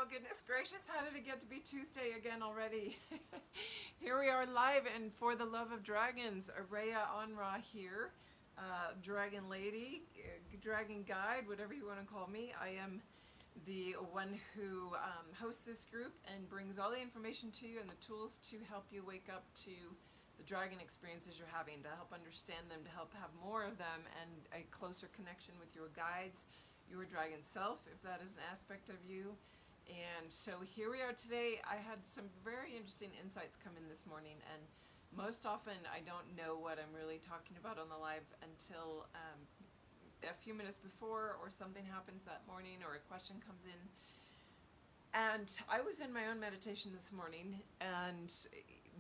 Oh, goodness gracious, how did it get to be Tuesday again already? Here we are live, and for the love of dragons, Araya Onra here, Dragon Lady, Dragon Guide, whatever you want to call me. I am the one who hosts this group and brings all the information to you and the tools to help you wake up to the dragon experiences you're having, to help understand them, to help have more of them, and a closer connection with your guides, your dragon self, if that is an aspect of you. And so here we are today. I had some very interesting insights come in this morning, and most often I don't know what I'm really talking about on the live until a few minutes before, or something happens that morning, or a question comes in. And I was in my own meditation this morning, and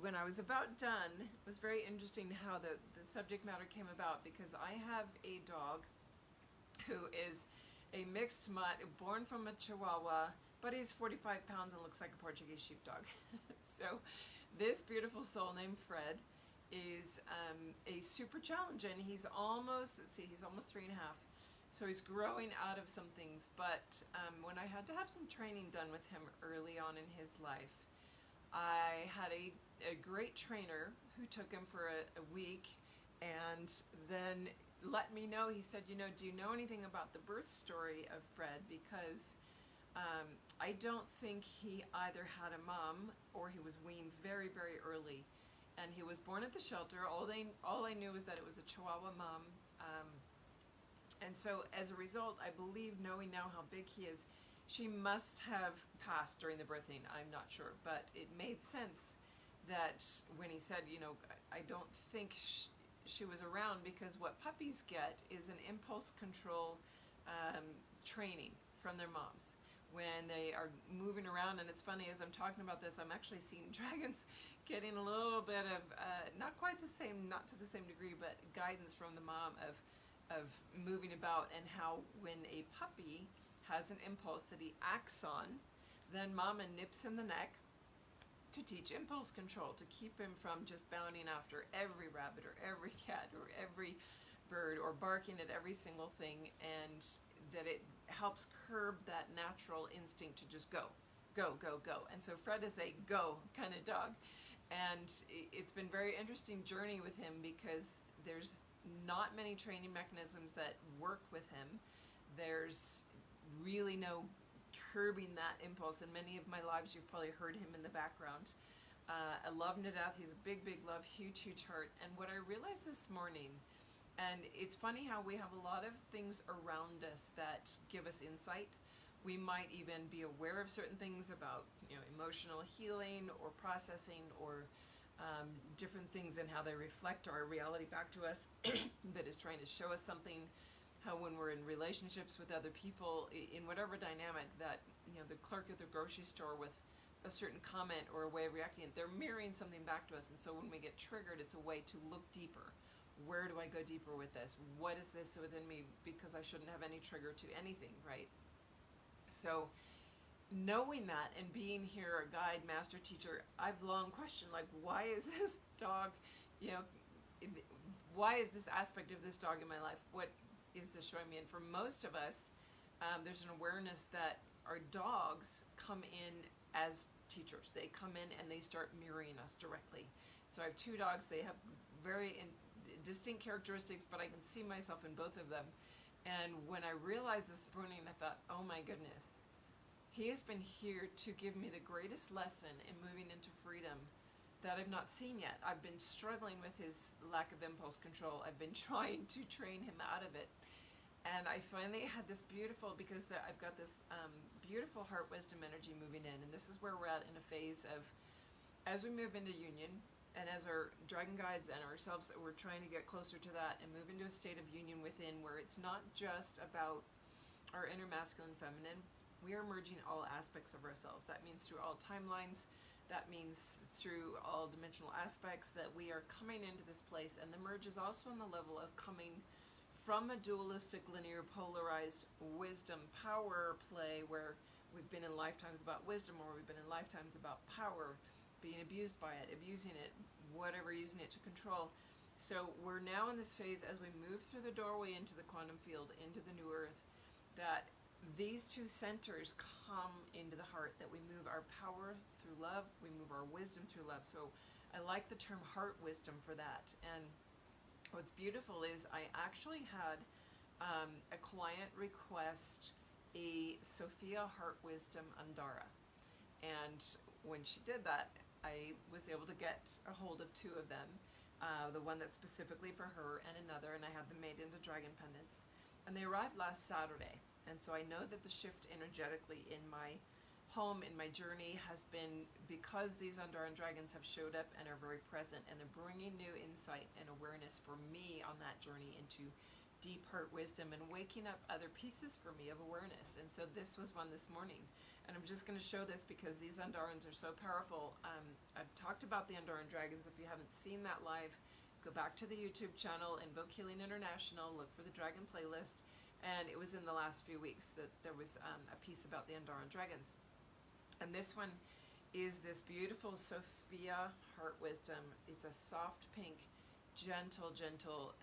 when I was about done, it was very interesting how the subject matter came about, because I have a dog who is a mixed mutt, born from a Chihuahua, but he's 45 pounds and looks like a Portuguese sheepdog. So this beautiful soul named Fred is a super challenge, and he's almost, he's almost 3.5. So he's growing out of some things, but when I had to have some training done with him early on in his life, I had a great trainer who took him for a week, and then let me know. He said, you know, do you know anything about the birth story of Fred? Because I don't think he either had a mom or he was weaned very, very early. And he was born at the shelter. All I knew was that it was a Chihuahua mom. And so as a result, I believe, knowing now how big he is, she must have passed during the birthing. I'm not sure. But it made sense that when he said, you know, I don't think she was around, because what puppies get is an impulse control training from their moms when they are moving around. And it's funny, as I'm talking about this, I'm actually seeing dragons getting a little bit of, not quite the same, not to the same degree, but guidance from the mom of moving about, and how when a puppy has an impulse that he acts on, then mama nips in the neck to teach impulse control, to keep him from just bounding after every rabbit or every cat or every bird, or barking at every single thing, and that it helps curb that natural instinct to just go, go, go, go. And so Fred is a go kind of dog. And it's been a very interesting journey with him, because there's not many training mechanisms that work with him. There's really no curbing that impulse. In many of my lives, you've probably heard him in the background. I love him to death. He's a big, big love, huge, huge heart. And what I realized this morning, and it's funny how we have a lot of things around us that give us insight. We might even be aware of certain things about, you know, emotional healing or processing, or different things and how they reflect our reality back to us that is trying to show us something. How when we're in relationships with other people, in whatever dynamic, that, you know, the clerk at the grocery store with a certain comment or a way of reacting, they're mirroring something back to us. And so when we get triggered, it's a way to look deeper. Where do I go deeper with this? What is this within me? Because I shouldn't have any trigger to anything, right? So knowing that and being here a guide, master, teacher, I've long questioned, like, why is this dog, you know, why is this aspect of this dog in my life? What is this showing me? And for most of us, there's an awareness that our dogs come in as teachers. They come in and they start mirroring us directly. So I have 2 dogs. They have very distinct characteristics, but I can see myself in both of them. And when I realized this morning, I thought, oh my goodness, he has been here to give me the greatest lesson in moving into freedom that I've not seen yet. I've been struggling with his lack of impulse control. I've been trying to train him out of it. And I finally had this beautiful, because I've got this beautiful heart wisdom energy moving in. And this is where we're at in a phase of, as we move into union, and as our dragon guides and ourselves, we're trying to get closer to that and move into a state of union within, where it's not just about our inner masculine feminine. We are merging all aspects of ourselves. That means through all timelines. That means through all dimensional aspects, that we are coming into this place. And the merge is also on the level of coming from a dualistic, linear, polarized wisdom power play, where we've been in lifetimes about wisdom, or we've been in lifetimes about power, being abused by it, abusing it, whatever, using it to control. So we're now in this phase, as we move through the doorway into the quantum field, into the new earth, that these two centers come into the heart, that we move our power through love, we move our wisdom through love. So I like the term heart wisdom for that. And what's beautiful is I actually had a client request a Sophia Heart Wisdom Andara. And when she did that, I was able to get a hold of two of them, the one that's specifically for her and another, and I had them made into dragon pendants. And they arrived last Saturday. And so I know that the shift energetically in my home, in my journey, has been because these Andaran dragons have showed up and are very present, and they're bringing new insight and awareness for me on that journey into deep heart wisdom and waking up other pieces for me of awareness. And so this was one this morning. And I'm just going to show this because these Andarans are so powerful. I've talked about the Andaran dragons. If you haven't seen that live, go back to the YouTube channel, Invoke Healing International, look for the dragon playlist. And it was in the last few weeks that there was a piece about the Andaran dragons. And this one is this beautiful Sophia Heart Wisdom. It's a soft pink, gentle,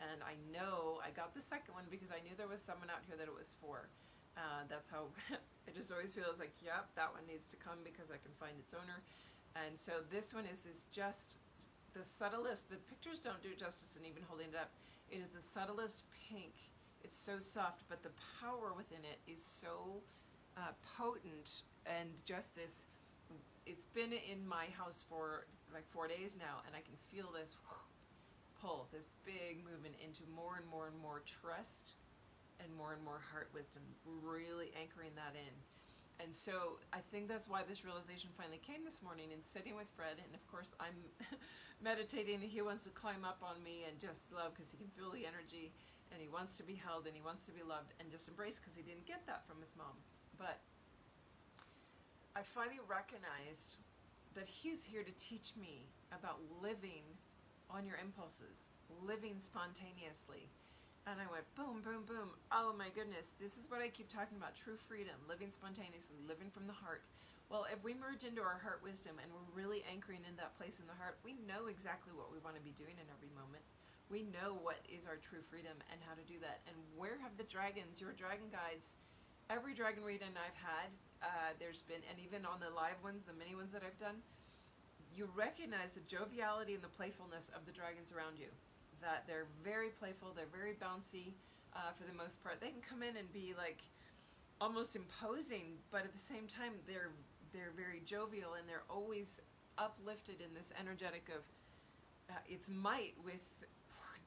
and I know I got the second one because I knew there was someone out here that it was for. That's how I just always feel like, yep, that one needs to come because I can find its owner. And so this one is this just the subtlest, the pictures don't do justice in even holding it up. It is the subtlest pink. It's so soft, but the power within it is so potent, and just this, it's been in my house for like 4 days now, and I can feel this pull, this big movement into more and more trust and more heart wisdom, really anchoring that in. And so I think that's why this realization finally came this morning in sitting with Fred. And of course I'm meditating, and he wants to climb up on me and just love because he can feel the energy, and he wants to be held and he wants to be loved and just embraced because he didn't get that from his mom. But I finally recognized that he's here to teach me about living on your impulses, living spontaneously. And I went boom, boom, boom. Oh my goodness, this is what I keep talking about, true freedom, living spontaneously, living from the heart. Well, if we merge into our heart wisdom and we're really anchoring in that place in the heart, we know exactly what we want to be doing in every moment. We know what is our true freedom and how to do that. And where have the dragons, your dragon guides, every dragon reading I've had, there's been, and even on the live ones, the mini ones that I've done, you recognize the joviality and the playfulness of the dragons around you. That they're very playful, they're very bouncy for the most part. They can come in and be like almost imposing, but at the same time they're very jovial, and they're always uplifted in this energetic of its might with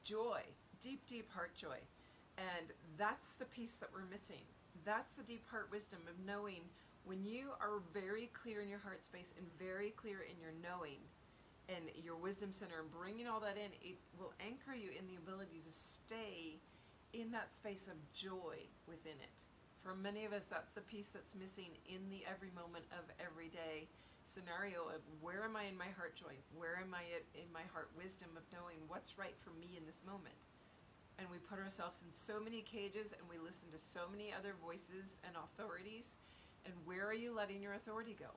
joy, deep heart joy. And that's the piece that we're missing. That's the deep heart wisdom of knowing when you are very clear in your heart space and very clear in your knowing and your wisdom center, and bringing all that in, it will anchor you in the ability to stay in that space of joy within it. For many of us, that's the piece that's missing in the every moment of every day scenario of where am I in my heart joy? Where am I in my heart wisdom of knowing what's right for me in this moment? And we put ourselves in so many cages, and we listen to so many other voices and authorities. And where are you letting your authority go?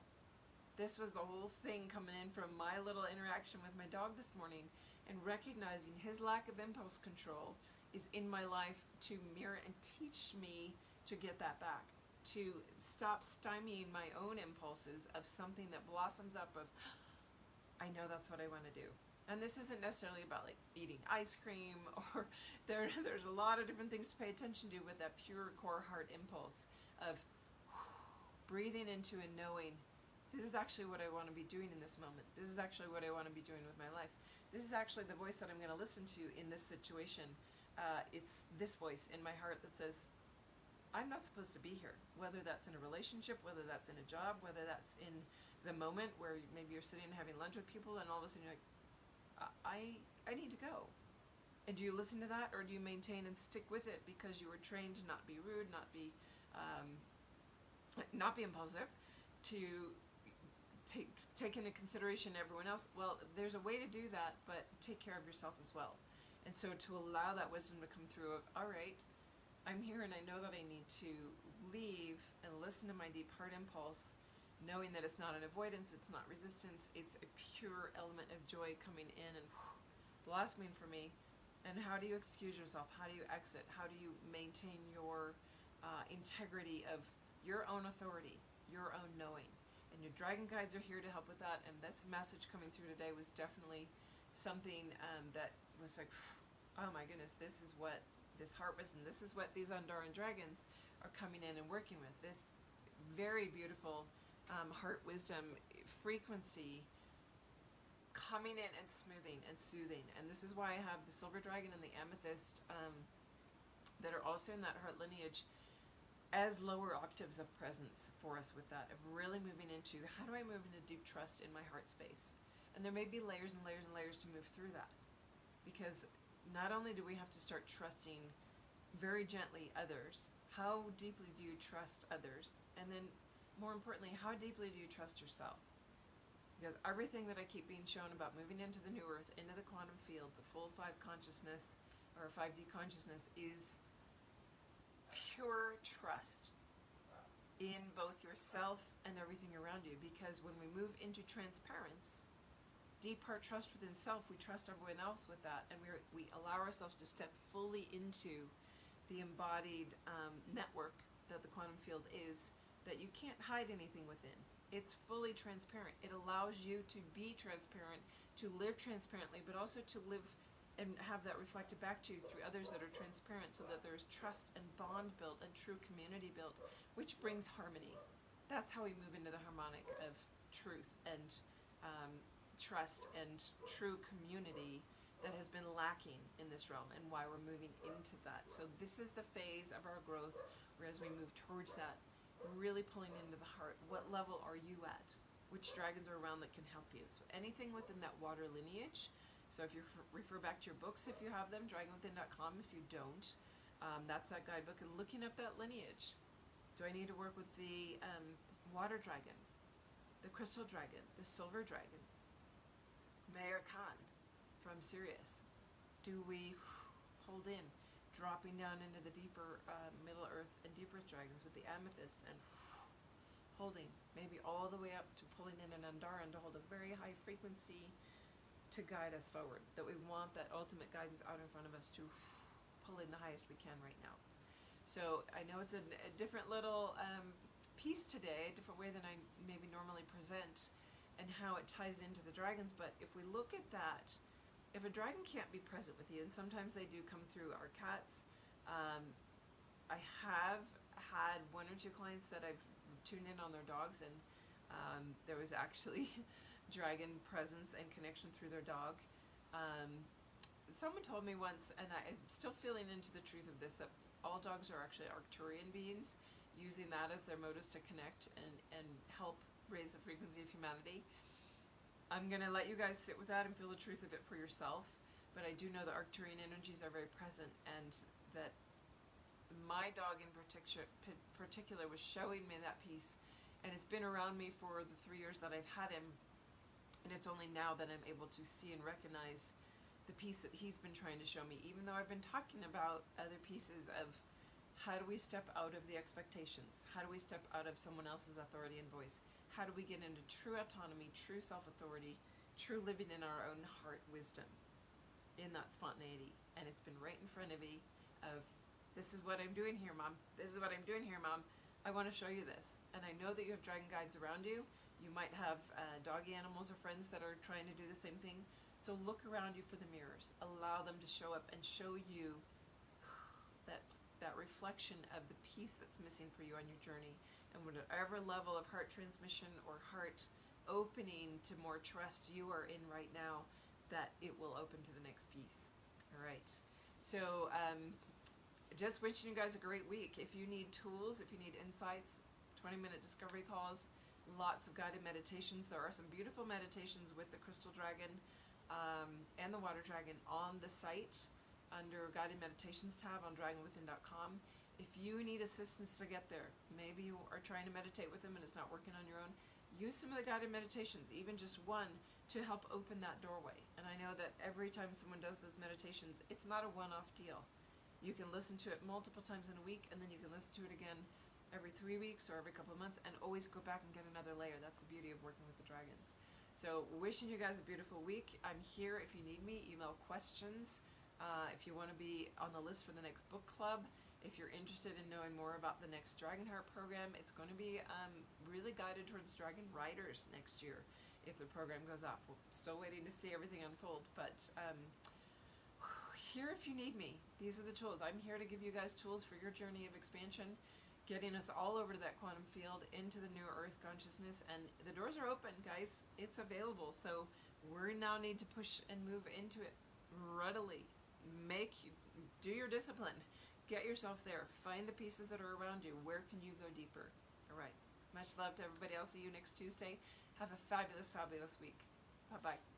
This was the whole thing coming in from my little interaction with my dog this morning, and recognizing his lack of impulse control is in my life to mirror and teach me to get that back, to stop stymieing my own impulses of something that blossoms up of, I know that's what I want to do. And this isn't necessarily about like eating ice cream, or there's a lot of different things to pay attention to with that pure core heart impulse of breathing into and knowing, this is actually what I want to be doing in this moment. This is actually what I want to be doing with my life. This is actually the voice that I'm going to listen to in this situation. It's this voice in my heart that says, I'm not supposed to be here. Whether that's in a relationship, whether that's in a job, whether that's in the moment where maybe you're sitting and having lunch with people, and all of a sudden you're like, I need to go. And do you listen to that, or do you maintain and stick with it because you were trained to not be rude, not be impulsive, to take into consideration everyone else? Well, there's a way to do that, but take care of yourself as well. And so to allow that wisdom to come through of, all right, I'm here and I know that I need to leave and listen to my deep heart impulse, knowing that it's not an avoidance, it's not resistance, it's a pure element of joy coming in and blossoming for me. And how do you excuse yourself? How do you exit? How do you maintain your integrity of your own authority, your own knowing. And your dragon guides are here to help with that. And this message coming through today was definitely something that was like, oh my goodness, this is what this heart wisdom, this is what these Andaran dragons are coming in and working with. This very beautiful heart wisdom frequency coming in and smoothing and soothing. And this is why I have the silver dragon and the amethyst that are also in that heart lineage as lower octaves of presence for us with that, of really moving into, how do I move into deep trust in my heart space? And there may be layers and layers and layers to move through that. Because not only do we have to start trusting very gently others, how deeply do you trust others? And then, more importantly, how deeply do you trust yourself? Because everything that I keep being shown about moving into the new earth, into the quantum field, the full 5 consciousness, or 5D consciousness, is pure trust in both yourself and everything around you. Because when we move into transparence, deep heart trust within self, we trust everyone else with that, and we allow ourselves to step fully into the embodied network that the quantum field is, that you can't hide anything within. It's fully transparent. It allows you to be transparent, to live transparently, but also to live and have that reflected back to you through others that are transparent, so that there's trust and bond built and true community built, which brings harmony. That's how we move into the harmonic of truth and trust and true community that has been lacking in this realm, and why we're moving into that. So this is the phase of our growth, where as we move towards that, really pulling into the heart. What level are you at? Which dragons are around that can help you? So anything within that water lineage. So if you refer back to your books, if you have them, dragonwithin.com. If you don't, that's that guidebook. And looking up that lineage. Do I need to work with the water dragon, the crystal dragon, the silver dragon, Mayor Khan from Sirius? Do we hold in, dropping down into the deeper Middle Earth and Deep Earth dragons with the amethyst, and holding, maybe all the way up to pulling in an Andaran to hold a very high frequency to guide us forward, that we want that ultimate guidance out in front of us to pull in the highest we can right now. So I know it's a different little piece today, a different way than I maybe normally present, and how it ties into the dragons. But if we look at that, if a dragon can't be present with you, and sometimes they do come through our cats, I have had 1 or 2 clients that I've tuned in on their dogs, and there was actually dragon presence and connection through their dog. Someone told me once, and I'm still feeling into the truth of this, that all dogs are actually Arcturian beings, using that as their modus to connect and help raise the frequency of humanity. I'm going to let you guys sit with that and feel the truth of it for yourself, but I do know that Arcturian energies are very present, and that my dog in particular was showing me that piece, and it's been around me for the 3 years that I've had him, and it's only now that I'm able to see and recognize the piece that he's been trying to show me, even though I've been talking about other pieces of how do we step out of the expectations, how do we step out of someone else's authority and voice, how do we get into true autonomy, true self-authority, true living in our own heart wisdom, in that spontaneity. And it's been right in front of me of, this is what I'm doing here, Mom. This is what I'm doing here, Mom. I want to show you this. And I know that you have dragon guides around you. You might have doggy animals or friends that are trying to do the same thing. So look around you for the mirrors. Allow them to show up and show you that reflection of the piece that's missing for you on your journey. And whatever level of heart transmission or heart opening to more trust you are in right now, that it will open to the next piece. All right. So just wishing you guys a great week. If you need tools, if you need insights, 20-minute discovery calls, lots of guided meditations. There are some beautiful meditations with the crystal dragon and the water dragon on the site under guided meditations tab on dragonwithin.com. If you need assistance to get there, maybe you are trying to meditate with them and it's not working on your own, use some of the guided meditations, even just one, to help open that doorway. And I know that every time someone does those meditations, it's not a one-off deal. You can listen to it multiple times in a week, and then you can listen to it again every 3 weeks or every couple of months, and always go back and get another layer. That's the beauty of working with the dragons. So wishing you guys a beautiful week. I'm here if you need me. Email questions. If you want to be on the list for the next book club, If you're interested in knowing more about the next Dragonheart program, it's going to be really guided towards Dragon Riders next year if the program goes off. We're still waiting to see everything unfold, but here if you need me. These are the tools. I'm here to give you guys tools for your journey of expansion, getting us all over to that quantum field, into the new Earth consciousness, and the doors are open, guys. It's available, so we now need to push and move into it readily. Do your discipline. Get yourself there. Find the pieces that are around you. Where can you go deeper? All right. Much love to everybody. I'll see you next Tuesday. Have a fabulous, fabulous week. Bye-bye.